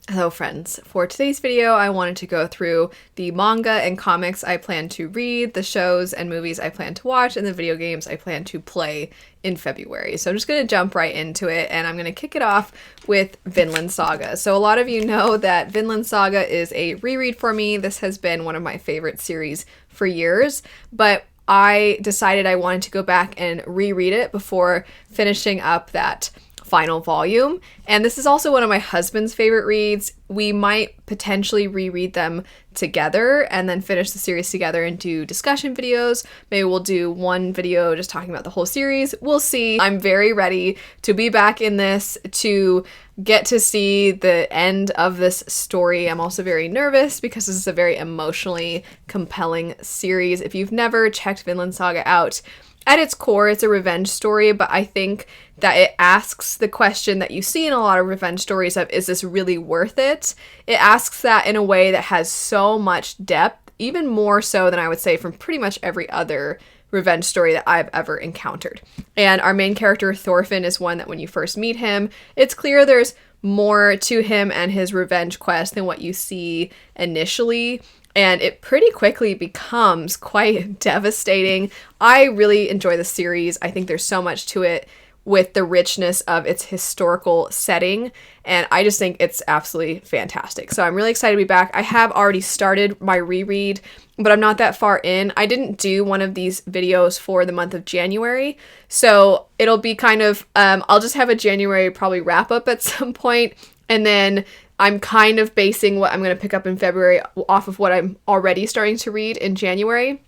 Hello friends, for today's video I wanted to go through the manga and comics I plan to read, the shows and movies I plan to watch, and the video games I plan to play in February. So I'm just going to jump right into it, and I'm going to kick it off with Vinland Saga. So a lot of you know that Vinland Saga is a reread for me. This has been one of my favorite series for years, but I decided I wanted to go back and reread it before finishing up that final volume. And this is also one of my husband's favorite reads. We might potentially reread them together and then finish the series together and do discussion videos. Maybe we'll do one video just talking about the whole series. We'll see. I'm very ready to be back in this, to get to see the end of this story. I'm also very nervous because this is a very emotionally compelling series. If you've never checked Vinland Saga out, at its core, it's a revenge story, but I think that it asks the question that you see in a lot of revenge stories of, is this really worth it? It asks that in a way that has so much depth, even more so than I would say from pretty much every other revenge story that I've ever encountered. And our main character, Thorfinn, is one that when you first meet him, it's clear there's more to him and his revenge quest than what you see initially. And it pretty quickly becomes quite devastating. I really enjoy the series. I think there's so much to it with the richness of its historical setting, and I just think it's absolutely fantastic. So I'm really excited to be back. I have already started my reread, but I'm not that far in. I didn't do one of these videos for the month of January, so it'll be kind of, I'll just have a January probably wrap up at some point, and then I'm kind of basing what I'm going to pick up in February off of what I'm already starting to read in January.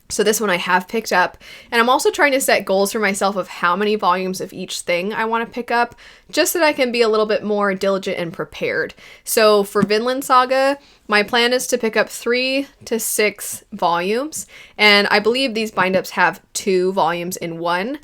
So this one I have picked up, and I'm also trying to set goals for myself of how many volumes of each thing I want to pick up, just so that I can be a little bit more diligent and prepared. So for Vinland Saga, my plan is to pick up 3 to 6 volumes, and I believe these bind-ups have 2 volumes in one.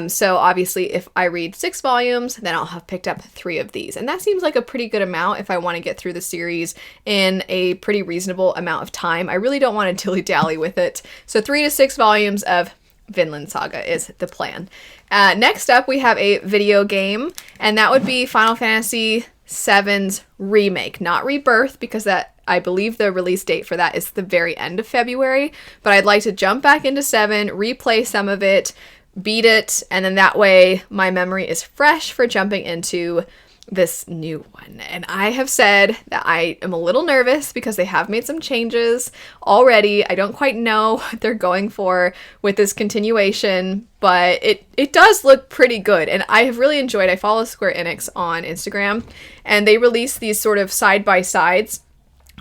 So obviously if I read 6 volumes, then I'll have picked up 3 of these. And that seems like a pretty good amount if I want to get through the series in a pretty reasonable amount of time. I really don't want to dilly-dally with it. So 3 to 6 volumes of Vinland Saga is the plan. Next up, we have a video game, and that would be Final Fantasy VII's remake, not Rebirth, because that, I believe the release date for that is the very end of February, but I'd like to jump back into 7, replay some of it, beat it, and then that way my memory is fresh for jumping into this new one. And I have said that I am a little nervous because they have made some changes already. I don't quite know what they're going for with this continuation, but it does look pretty good, and I have really enjoyed. I follow Square Enix on Instagram, and they release these sort of side-by-sides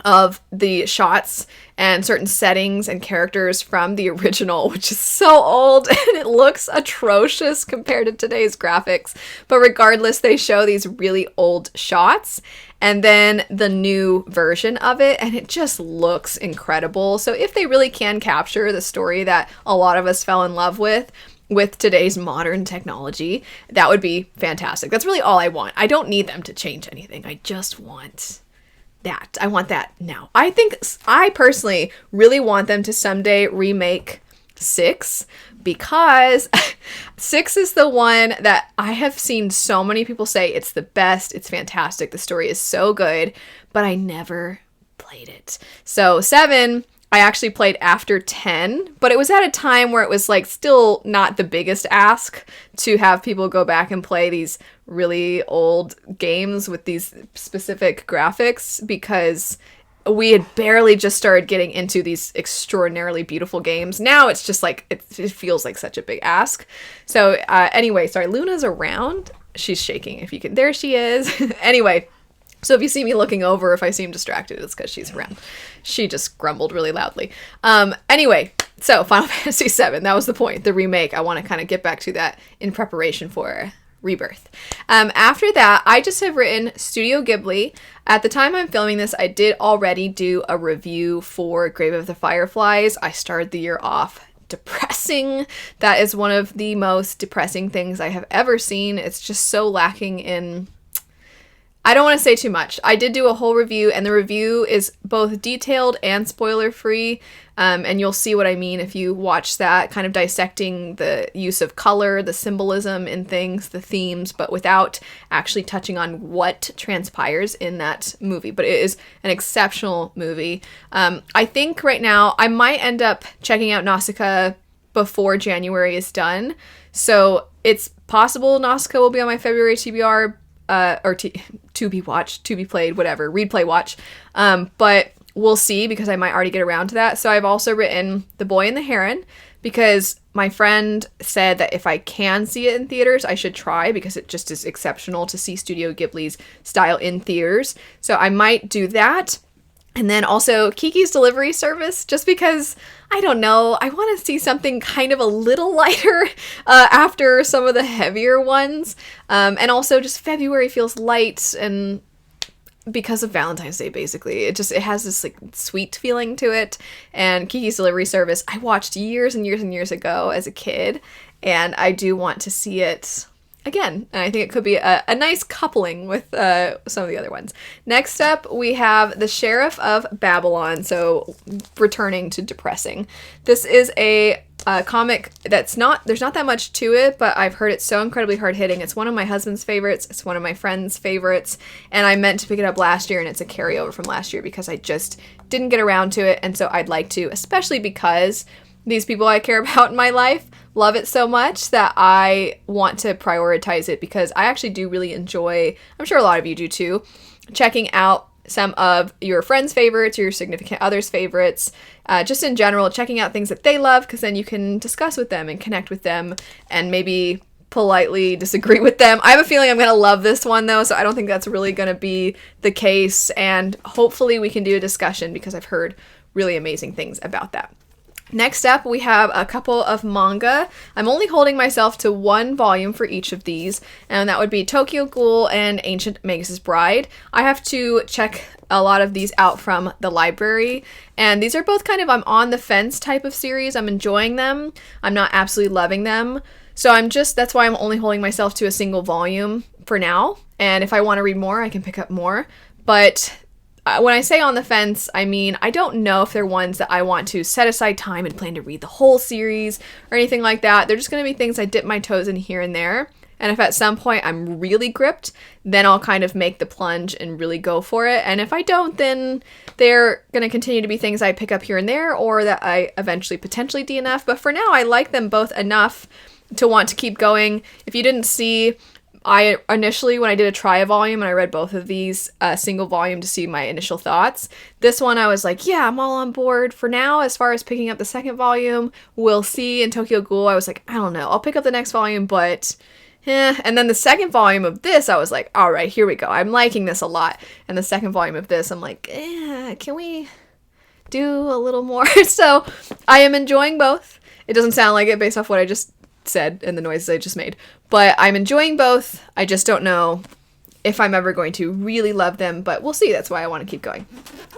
of the shots and certain settings and characters from the original, which is so old and it looks atrocious compared to today's graphics. But regardless, they show these really old shots and then the new version of it, and it just looks incredible. So if they really can capture the story that a lot of us fell in love with today's modern technology, that would be fantastic. That's really all I want. I don't need them to change anything. I just want that. I want that now. I personally really want them to someday remake 6, because 6 is the one that I have seen so many people say it's the best, it's fantastic, the story is so good, but I never played it. So 7, I actually played after 10, but it was at a time where it was like still not the biggest ask to have people go back and play these really old games with these specific graphics, because we had barely just started getting into these extraordinarily beautiful games. Now it's just like, it feels like such a big ask. So anyway, sorry, Luna's around. She's shaking if you can. There she is. Anyway. So if you see me looking over, if I seem distracted, it's because she's around. She just grumbled really loudly. Anyway, so Final Fantasy VII, that was the point, the remake. I want to kind of get back to that in preparation for Rebirth. After that, I just have written Studio Ghibli. At the time I'm filming this, I did already do a review for Grave of the Fireflies. I started the year off depressing. That is one of the most depressing things I have ever seen. It's just so lacking in I don't want to say too much. I did do a whole review, and the review is both detailed and spoiler-free, and you'll see what I mean if you watch that, kind of dissecting the use of color, the symbolism in things, the themes, but without actually touching on what transpires in that movie. But it is an exceptional movie. I think right now I might end up checking out Nausicaa before January is done, so it's possible Nausicaa will be on my February TBR, or to be watched, to be played, whatever, read, play, watch. But we'll see, because I might already get around to that. So I've also written The Boy and the Heron, because my friend said that if I can see it in theaters, I should try, because it just is exceptional to see Studio Ghibli's style in theaters. So I might do that. And then also Kiki's Delivery Service, just because, I don't know, I want to see something kind of a little lighter after some of the heavier ones. And also just February feels light, and because of Valentine's Day, basically. It has this like sweet feeling to it. And Kiki's Delivery Service, I watched years and years and years ago as a kid, and I do want to see it again, and I think it could be a nice coupling with some of the other ones. Next up, we have The Sheriff of Babylon, so returning to depressing. This is a comic there's not that much to it, but I've heard it's so incredibly hard-hitting. It's one of my husband's favorites, it's one of my friend's favorites, and I meant to pick it up last year, and it's a carryover from last year because I just didn't get around to it, and so I'd like to, especially because these people I care about in my life love it so much that I want to prioritize it, because I actually do really enjoy, I'm sure a lot of you do too, checking out some of your friends' favorites, your significant other's favorites, just in general, checking out things that they love, because then you can discuss with them and connect with them and maybe politely disagree with them. I have a feeling I'm going to love this one though, so I don't think that's really going to be the case, and hopefully we can do a discussion, because I've heard really amazing things about that. Next up, we have a couple of manga. I'm only holding myself to one volume for each of these, and that would be Tokyo Ghoul and Ancient Magus' Bride. I have to check a lot of these out from the library, and these are both kind of I'm on the fence type of series. I'm enjoying them. I'm not absolutely loving them. So that's why I'm only holding myself to a single volume for now, and if I want to read more, I can pick up more. But when I say on the fence, I mean, I don't know if they're ones that I want to set aside time and plan to read the whole series or anything like that. They're just going to be things I dip my toes in here and there. And if at some point I'm really gripped, then I'll kind of make the plunge and really go for it. And if I don't, then they're going to continue to be things I pick up here and there, or that I eventually potentially DNF. But for now, I like them both enough to want to keep going. If you didn't see, I initially, when I did a try volume and I read both of these, single volume to see my initial thoughts, this one I was like, yeah, I'm all on board for now. As far as picking up the second volume, we'll see. In Tokyo Ghoul, I was like, I don't know, I'll pick up the next volume, but and then the second volume of this, I was like, all right, here we go. I'm liking this a lot. And the second volume of this, I'm like, can we do a little more? So I am enjoying both. It doesn't sound like it based off what I just said and the noises I just made, but I'm enjoying both. I just don't know if I'm ever going to really love them, but we'll see. That's why I want to keep going.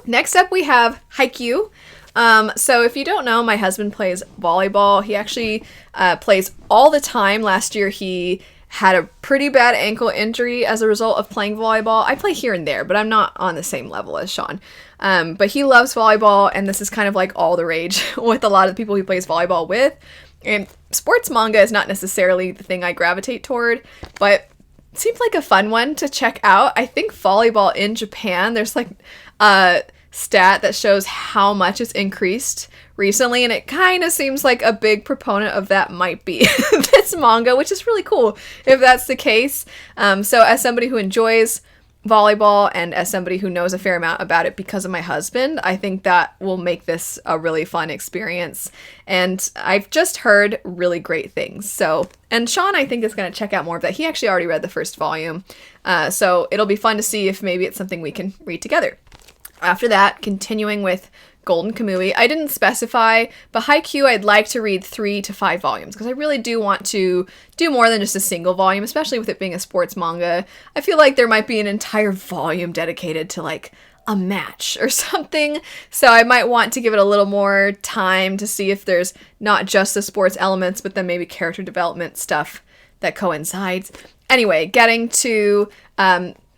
Next up, we have Haikyuu. So if you don't know, my husband plays volleyball. He actually plays all the time. Last year, he had a pretty bad ankle injury as a result of playing volleyball. I play here and there, but I'm not on the same level as Sean. But he loves volleyball, and this is kind of like all the rage with a lot of the people he plays volleyball with. And sports manga is not necessarily the thing I gravitate toward, but it seems like a fun one to check out. I think volleyball in Japan, there's like a stat that shows how much it's increased recently, and it kind of seems like a big proponent of that might be this manga, which is really cool if that's the case. So as somebody who enjoys volleyball and as somebody who knows a fair amount about it because of my husband, I think that will make this a really fun experience. And I've just heard really great things. So, and Sean, I think, is going to check out more of that. He actually already read the first volume. So it'll be fun to see if maybe it's something we can read together. After that, continuing with Golden Kamui. I didn't specify, but Haikyuu I'd like to read 3 to 5 volumes, because I really do want to do more than just a single volume, especially with it being a sports manga. I feel like there might be an entire volume dedicated to like a match or something, so I might want to give it a little more time to see if there's not just the sports elements, but then maybe character development stuff that coincides. Anyway, getting to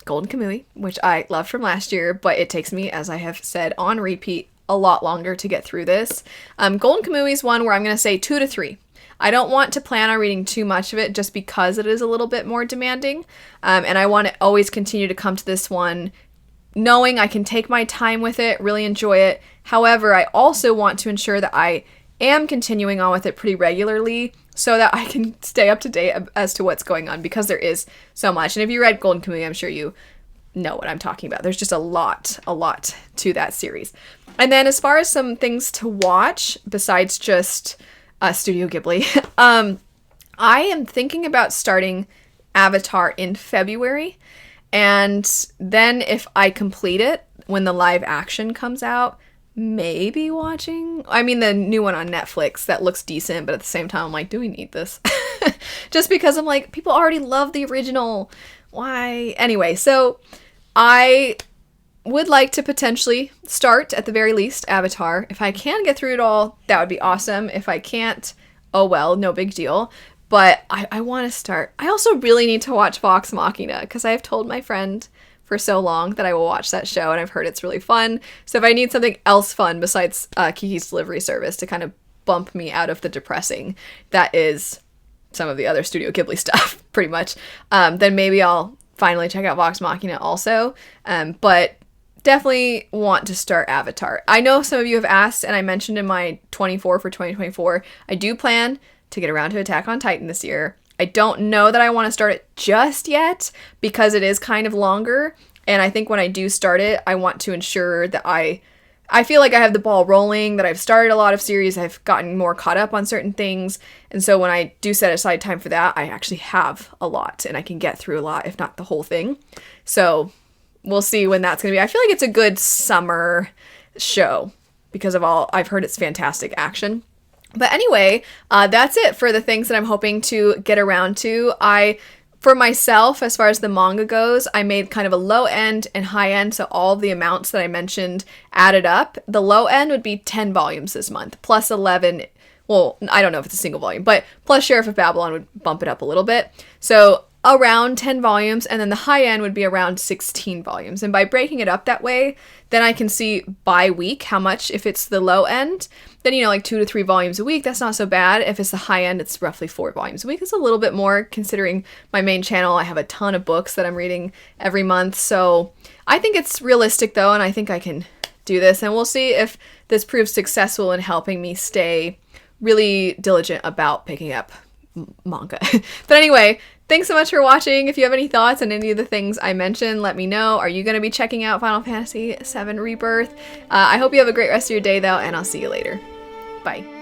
Golden Kamuy, which I loved from last year, but it takes me, as I have said, on repeat a lot longer to get through this. Golden Kamuy is one where I'm going to say 2 to 3. I don't want to plan on reading too much of it just because it is a little bit more demanding. And I want to always continue to come to this one knowing I can take my time with it, really enjoy it. However, I also want to ensure that I am continuing on with it pretty regularly so that I can stay up to date as to what's going on, because there is so much. And if you read Golden Kamuy, I'm sure you know what I'm talking about. There's just a lot to that series. And then as far as some things to watch besides just Studio Ghibli, I am thinking about starting Avatar in February. And then if I complete it when the live action comes out, maybe watching, I mean, the new one on Netflix that looks decent, but at the same time I'm like, do we need this? Just because I'm like, people already love the original. Why? Anyway, so I would like to potentially start, at the very least, Avatar. If I can get through it all, that would be awesome. If I can't, oh well, no big deal. But I want to start. I also really need to watch Vox Machina, because I have told my friend for so long that I will watch that show, and I've heard it's really fun. So if I need something else fun besides Kiki's Delivery Service to kind of bump me out of the depressing that is some of the other Studio Ghibli stuff, pretty much, then maybe I'll finally check out Vox Machina also. But definitely want to start Avatar. I know some of you have asked, and I mentioned in my 24 for 2024, I do plan to get around to Attack on Titan this year. I don't know that I want to start it just yet because it is kind of longer, and I think when I do start it, I want to ensure that I feel like I have the ball rolling, that I've started a lot of series, I've gotten more caught up on certain things, and so when I do set aside time for that, I actually have a lot, and I can get through a lot, if not the whole thing. So we'll see when that's going to be. I feel like it's a good summer show because of all, I've heard it's fantastic action. But anyway, that's it for the things that I'm hoping to get around to. For myself, as far as the manga goes, I made kind of a low end and high end, so all of the amounts that I mentioned added up. The low end would be 10 volumes this month, plus 11, well, I don't know if it's a single volume, but plus Sheriff of Babylon would bump it up a little bit. So around 10 volumes, and then the high end would be around 16 volumes. And by breaking it up that way, then I can see by week how much. If it's the low end, then, like 2 to 3 volumes a week, that's not so bad. If it's the high end, it's roughly 4 volumes a week. It's a little bit more considering my main channel. I have a ton of books that I'm reading every month. So I think it's realistic though, and I think I can do this. And we'll see if this proves successful in helping me stay really diligent about picking up manga. But anyway, thanks so much for watching. If you have any thoughts on any of the things I mentioned, let me know. Are you going to be checking out Final Fantasy VII Rebirth? I hope you have a great rest of your day though, and I'll see you later. Bye.